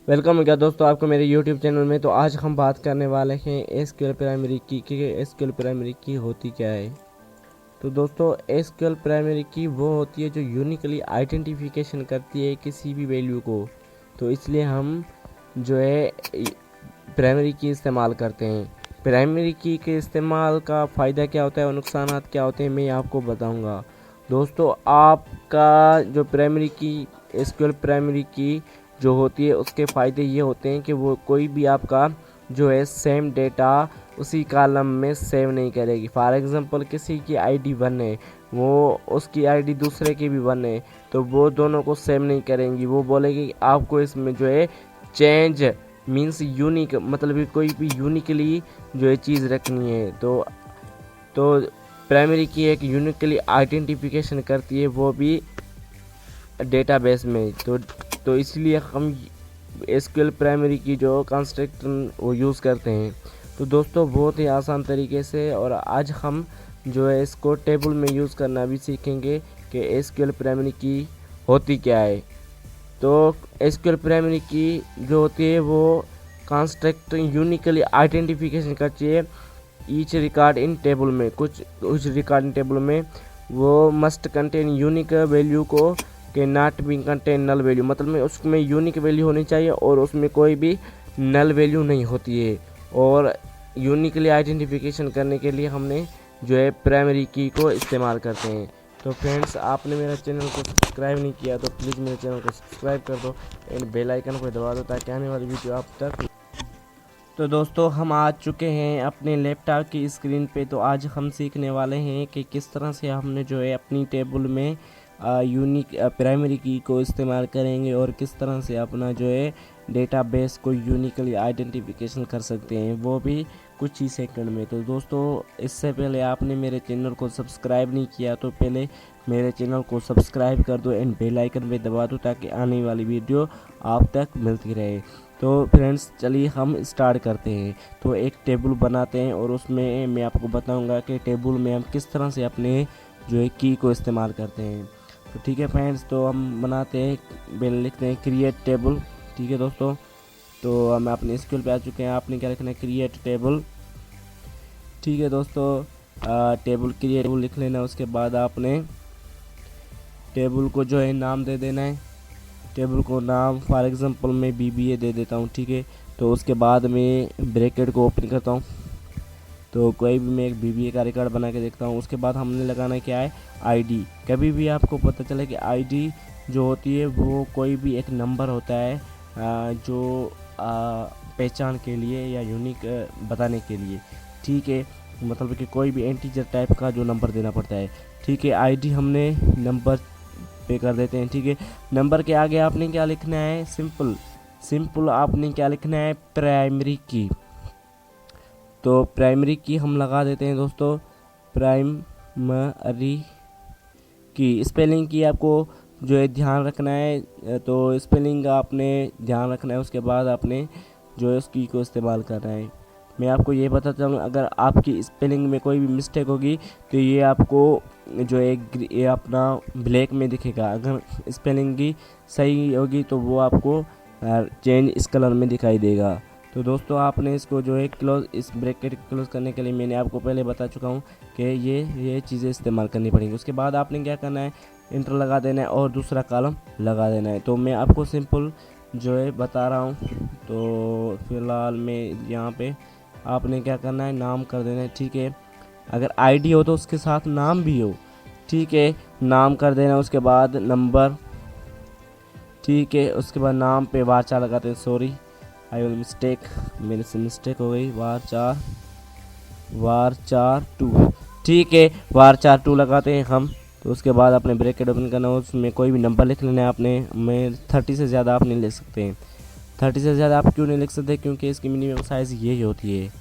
Welcome हो गया दोस्तों आपको मेरे YouTube चैनल में। तो आज हम बात करने वाले हैं एसक्यूएल प्राइमरी की कि एसक्यूएल प्राइमरी की होती क्या है। तो दोस्तों एसक्यूएल प्राइमरी की वो होती है जो यूनिकली आइडेंटिफिकेशन करती है किसी भी वैल्यू को। तो इसलिए हम जो है प्राइमरी की इस्तेमाल करते हैं। प्राइमरी की के इस्तेमाल का फ़ायदा क्या होता है और नुकसानात क्या होते हैं मैं आपको बताऊंगा। दोस्तों आपका जो प्राइमरी की एसक्यूएल प्राइमरी की जो होती है उसके फ़ायदे ये होते हैं कि वो कोई भी आपका जो है सेम डेटा उसी कॉलम में सेव नहीं करेगी। फॉर एग्ज़ाम्पल किसी की आईडी 1 है, वो उसकी आईडी दूसरे की भी 1 है, तो वो दोनों को सेव नहीं करेंगी। वो बोलेगी कि आपको इसमें जो है चेंज मीन्स यूनिक, मतलब कोई भी यूनिकली जो है चीज़ रखनी है। तो प्राइमरी की एक यूनिकली आइडेंटिफिकेशन करती है, वो भी डेटाबेस में। तो इसलिए हम एसक्यूएल प्राइमरी की जो कंस्ट्रक्टर वो यूज़ करते हैं। तो दोस्तों बहुत ही आसान तरीके से, और आज हम जो है इसको टेबल में यूज़ करना भी सीखेंगे कि एसक्यूएल प्राइमरी की होती क्या है। तो एसक्यूएल प्राइमरी की जो होती है वो कंस्ट्रक्ट यूनिकली आइडेंटिफिकेशन करती है ईच रिकॉर्ड इन टेबल में। कुछ रिकॉर्ड इन टेबल में वो मस्ट कंटेन यूनिक वैल्यू को के not be contain null value, मतलब में उसमें यूनिक वैल्यू होनी चाहिए और उसमें कोई भी नल वैल्यू नहीं होती है। और यूनिकली आइडेंटिफिकेशन करने के लिए हमने जो है प्राइमरी की को इस्तेमाल करते हैं। तो फ्रेंड्स आपने मेरा चैनल को सब्सक्राइब नहीं किया तो प्लीज़ मेरे चैनल को सब्सक्राइब कर दो एंड बेल आइकन को दबा दो ताकि आने वाली वीडियो आप तक। तो दोस्तों हम आ चुके हैं अपने लैपटॉप की स्क्रीन पे। तो आज हम सीखने वाले हैं कि किस तरह से हमने जो है अपनी टेबल में यूनिक प्राइमरी की को इस्तेमाल करेंगे और किस तरह से अपना जो है डेटाबेस को यूनिकली आइडेंटिफिकेशन कर सकते हैं, वो भी कुछ ही सेकंड में। तो दोस्तों इससे पहले आपने मेरे चैनल को सब्सक्राइब नहीं किया तो पहले मेरे चैनल को सब्सक्राइब कर दो एंड बेल आइकन पे दबा दो ताकि आने वाली वीडियो आप तक मिलती रहे। तो फ्रेंड्स चलिए हम स्टार्ट करते हैं। तो एक टेबल बनाते हैं और उसमें मैं आपको बताऊंगा कि टेबल में हम किस तरह से अपने जो है की को इस्तेमाल करते हैं। तो ठीक है फ्रेंड्स, तो हम बनाते हैं, लिखते हैं क्रिएट टेबल। ठीक है दोस्तों, तो हम अपने स्कूल पे आ चुके हैं। आपने क्या लिखना है, क्रिएट टेबल। ठीक है दोस्तों, टेबल क्रिएट टेबल लिख लेना। उसके बाद आपने टेबल को जो है नाम दे देना है। टेबल को नाम फॉर एग्जांपल मैं BBA दे देता हूँ। ठीक है, तो उसके बाद मैं ब्रैकेट को ओपन करता हूँ, तो कोई भी मैं एक BBA का रिकॉर्ड बना के देखता हूँ। उसके बाद हमने लगाना क्या है, आईडी। कभी भी आपको पता चले कि आईडी जो होती है वो कोई भी एक नंबर होता है जो पहचान के लिए या यूनिक बताने के लिए। ठीक है, मतलब कि कोई भी इंटीजर टाइप का जो नंबर देना पड़ता है। ठीक है, आईडी हमने नंबर पे कर देते हैं। ठीक है, नंबर के आगे आपने क्या लिखना है, सिंपल आपने क्या लिखना है, प्राइमरी की। तो प्राइमरी की हम लगा देते हैं दोस्तों, प्राइमरी की। स्पेलिंग की आपको जो है ध्यान रखना है, तो स्पेलिंग का आपने ध्यान रखना है। उसके बाद आपने जो है उस की को इस्तेमाल करना है। मैं आपको ये बताता हूँ, अगर आपकी स्पेलिंग में कोई भी मिस्टेक होगी तो ये आपको जो है ये अपना ब्लैक में दिखेगा। अगर स्पेलिंग की सही होगी तो वो आपको चेंज इस कलर में दिखाई देगा। तो दोस्तों आपने इसको जो है क्लोज, इस ब्रैकेट क्लोज करने के लिए मैंने आपको पहले बता चुका हूँ कि ये चीज़ें इस्तेमाल करनी पड़ेंगी। उसके बाद आपने क्या करना है, इंटर लगा देना है और दूसरा कॉलम लगा देना है। तो मैं आपको सिंपल जो है बता रहा हूँ। तो फिलहाल मैं यहाँ पे आपने क्या करना है, नाम कर देना है। ठीक है, अगर आईडी हो तो उसके साथ नाम भी हो। ठीक है, नाम कर देना। उसके बाद नंबर। ठीक है, उसके बाद नाम पे वार 4 लगाते हैं। सॉरी आई विल मिस्टेक, मेरे से मिस्टेक हो गई। वार 4 2। ठीक है, वार 4 2 लगाते हैं हम। तो उसके बाद अपने ब्रैकेट ओपन करना, उसमें कोई भी नंबर लिख लेना है आपने। मैं 30 से ज़्यादा आप नहीं लिख सकते हैं। 30 से ज़्यादा आप क्यों नहीं लिख सकते, क्योंकि इसकी मिनिमम साइज़ यही होती है।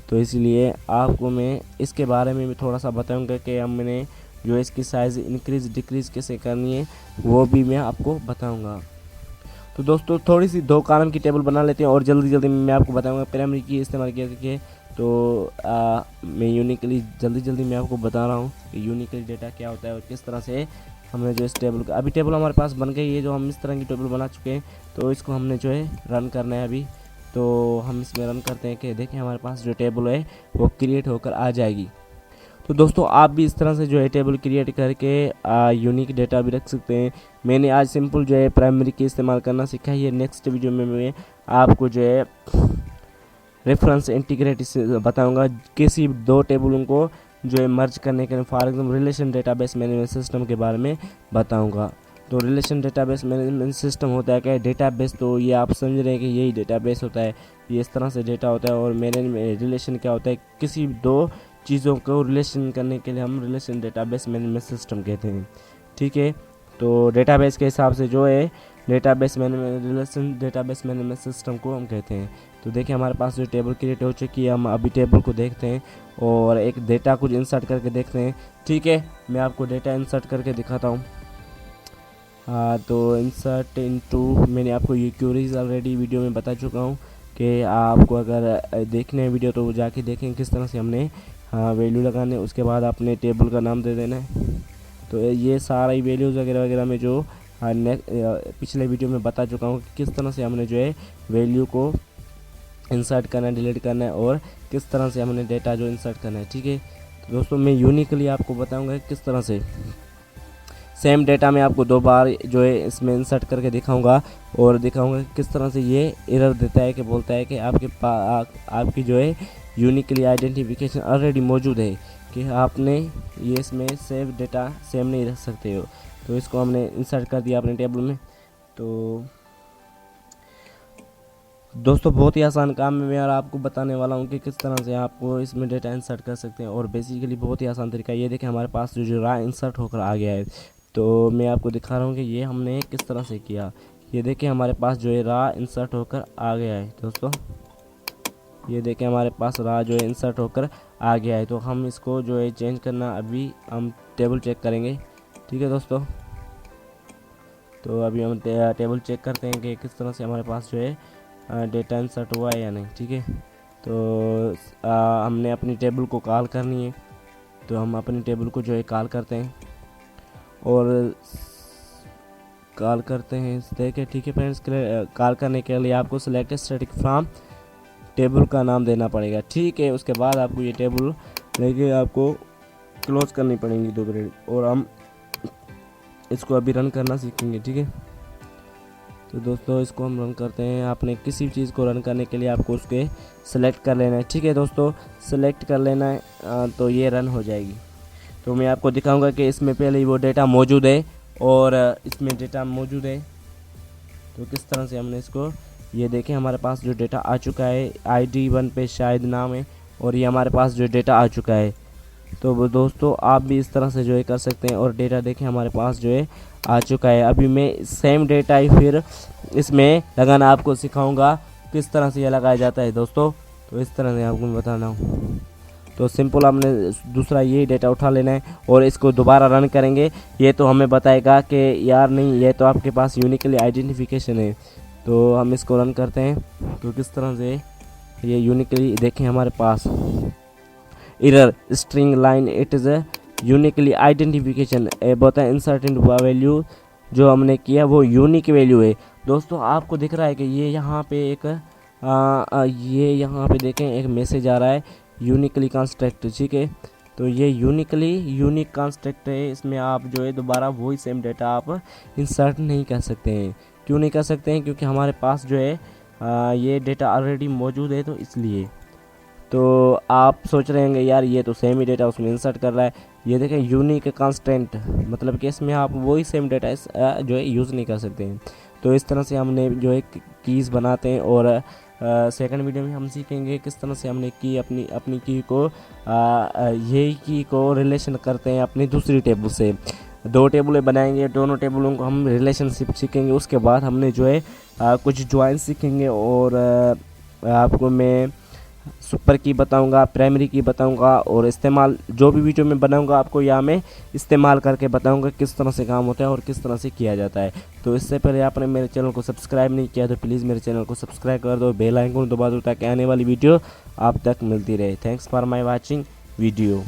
तो इसलिए आपको मैं इसके बारे में भी थोड़ा सा बताऊंगा कि हमने जो इसकी साइज़ इंक्रीज़ डिक्रीज़ कैसे करनी है वो भी मैं आपको बताऊंगा। तो दोस्तों थोड़ी सी 2 कॉलम की टेबल बना लेते हैं और जल्दी जल्दी मैं आपको बताऊंगा प्राइमरी की इस्तेमाल करके। तो मैं यूनिकली जल्दी मैं आपको बता रहा हूँ कि यूनिकली डेटा क्या होता है और किस तरह से हमने जो इस टेबल का अभी टेबल हमारे पास बन गई है, जो हम इस तरह की टेबल बना चुके हैं। तो इसको हमने जो है रन करना है अभी। तो हम इसमें रन करते हैं कि देखें हमारे पास जो टेबल है वो क्रिएट होकर आ जाएगी। तो दोस्तों आप भी इस तरह से जो है टेबल क्रिएट करके यूनिक डेटा भी रख सकते हैं। मैंने आज सिंपल जो है प्राइमरी की इस्तेमाल करना सीखा है। नेक्स्ट वीडियो में मैं आपको जो है रेफरेंस इंटीग्रेट बताऊंगा, किसी दो टेबलों को जो है मर्ज करने के लिए। For example relation database management system के बारे में बताऊंगा। तो रिलेशन डेटाबेस मैनेजमेंट सिस्टम होता है क्या? डेटाबेस, तो ये आप समझ रहे हैं कि यही डेटाबेस होता है, ये इस तरह से डेटा होता है। और मैनेजमेंट रिलेशन क्या होता है? किसी दो चीज़ों को रिलेशन करने के लिए हम रिलेशन डेटाबेस मैनेजमेंट सिस्टम कहते हैं, ठीक है। तो डेटाबेस के हिसाब से जो है database management relation database management system को हम कहते हैं। तो देखिए हमारे पास जो टेबल क्रिएट हो चुकी है, हम अभी टेबल को देखते हैं और एक डेटा कुछ इंसर्ट करके देखते हैं, ठीक है। मैं आपको डेटा इंसर्ट करके दिखाता हूँ। तो इंसर्ट इनटू, मैंने आपको ये क्वेरीज ऑलरेडी वीडियो में बता चुका हूँ कि आपको अगर देखने हैं वीडियो तो जाके देखें किस तरह से हमने वैल्यू लगाने। उसके बाद अपने टेबल का नाम दे देना है। तो ये सारा ही वैल्यूज़ वगैरह वगैरह में जो पिछले वीडियो में बता चुका हूँ कि किस तरह से हमने जो है वैल्यू को इंसर्ट करना है, डिलीट करना है और किस तरह से हमने डेटा जो इंसर्ट करना है, ठीक है। तो दोस्तों मैं यूनिकली आपको बताऊंगा किस तरह से सेम डेटा में आपको 2 बार जो है इसमें इंसर्ट करके दिखाऊंगा और दिखाऊंगा किस तरह से ये एरर देता है कि बोलता है कि आपकी जो है यूनिकली आइडेंटिफिकेशन ऑलरेडी मौजूद है कि आपने ये इसमें सेव डेटा सेम नहीं रख सकते हो। तो इसको हमने इंसर्ट कर दिया अपने टेबल में। तो दोस्तों बहुत ही आसान काम है, मैं और आपको बताने वाला हूँ कि किस तरह से आपको इसमें डेटा इंसर्ट कर सकते हैं। और बेसिकली बहुत ही आसान तरीका। ये देखें हमारे पास जो रा इंसर्ट होकर आ गया है। तो मैं आपको दिखा रहा हूँ कि ये हमने किस तरह से किया। ये देखें हमारे पास जो है रा इंसर्ट होकर आ गया है दोस्तों। ये देखें हमारे पास रा जो है इंसर्ट होकर आ गया है। तो हम इसको जो है चेंज करना, अभी हम टेबल चेक करेंगे, ठीक है दोस्तों। तो अभी हम टेबल चेक करते हैं कि किस तरह से हमारे पास जो है डेटा इंसर्ट हुआ है या नहीं, ठीक है। तो हमने अपनी टेबल को कॉल करनी है। तो हम अपनी टेबल को जो है कॉल करते हैं और कॉल करते हैं, देखें, ठीक है फ्रेंड्स। कॉल करने के लिए आपको सिलेक्ट स्टैटिक फ्रॉम टेबल का नाम देना पड़ेगा, ठीक है। उसके बाद आपको ये टेबल लेके आपको क्लोज करनी पड़ेगी 2 मिनट और हम इसको अभी रन करना सीखेंगे, ठीक है। तो दोस्तों इसको हम रन करते हैं। आपने किसी चीज़ को रन करने के लिए आपको उसके सेलेक्ट कर लेना है, ठीक है दोस्तों। सेलेक्ट कर लेना है तो ये रन हो जाएगी। तो मैं आपको दिखाऊंगा कि इसमें पहले ही वो डेटा मौजूद है और इसमें डेटा मौजूद है। तो किस तरह से हमने इसको, ये देखें हमारे पास जो डेटा आ चुका है, ID 1 पे शायद नाम है और ये हमारे पास जो डेटा आ चुका है। तो वो दोस्तों आप भी इस तरह से जो है कर सकते हैं। और डेटा देखें हमारे पास जो है आ चुका है। अभी मैं सेम डेटा ही फिर इसमें लगाना आपको सिखाऊंगा किस तरह से ये लगाया जाता है दोस्तों। तो इस तरह से आपको मैं बताना हूँ। तो सिंपल हमने दूसरा यही डेटा उठा लेना है और इसको दोबारा रन करेंगे। ये तो हमें बताएगा कि यार नहीं, ये तो आपके पास यूनिकली आइडेंटिफिकेशन है। तो हम इसको रन करते हैं। तो किस तरह से ये यूनिकली देखें हमारे पास error string line it is a uniquely identification बोलता है इंसर्ट इन वैल्यू। जो हमने किया वो यूनिक वैल्यू है दोस्तों। आपको दिख रहा है कि ये यहाँ पे एक ये यहाँ पे देखें एक मैसेज आ रहा है यूनिकली कंस्ट्रक्ट, ठीक है। तो ये यूनिकली यूनिक कंस्ट्रक्ट है। इसमें आप जो है दोबारा वही सेम डेटा आप इंसर्ट नहीं कर सकते हैं। क्यों नहीं कर सकते हैं? क्योंकि हमारे पास जो है ये डेटा ऑलरेडी मौजूद है, तो इसलिए। तो आप सोच रहे होंगे यार ये तो सेम ही डेटा उसमें इंसर्ट कर रहा है। ये देखें यूनिक कांस्टेंट, मतलब कि इसमें आप वही सेम डेटा जो है यूज़ नहीं कर सकते हैं। तो इस तरह से हमने जो है कीज़ बनाते हैं। और सेकंड वीडियो में हम सीखेंगे किस तरह से हमने की अपनी की को यही की को रिलेशन करते हैं अपनी दूसरी टेबल से। 2 टेबलें बनाएंगे, दोनों टेबलों को हम रिलेशनशिप सीखेंगे। उसके बाद हमने जो है कुछ ज्वाइन सीखेंगे और आपको मैं सुपर की बताऊंगा, प्राइमरी की बताऊंगा और इस्तेमाल जो भी वीडियो में बनाऊंगा आपको यहाँ में इस्तेमाल करके बताऊंगा किस तरह से काम होता है और किस तरह से किया जाता है। तो इससे पहले आपने मेरे चैनल को सब्सक्राइब नहीं किया तो प्लीज़ मेरे चैनल को सब्सक्राइब कर दो, बेल आइकन दबा दो ताकि आने वाली वीडियो आप तक मिलती रहे। Thanks for my watching video.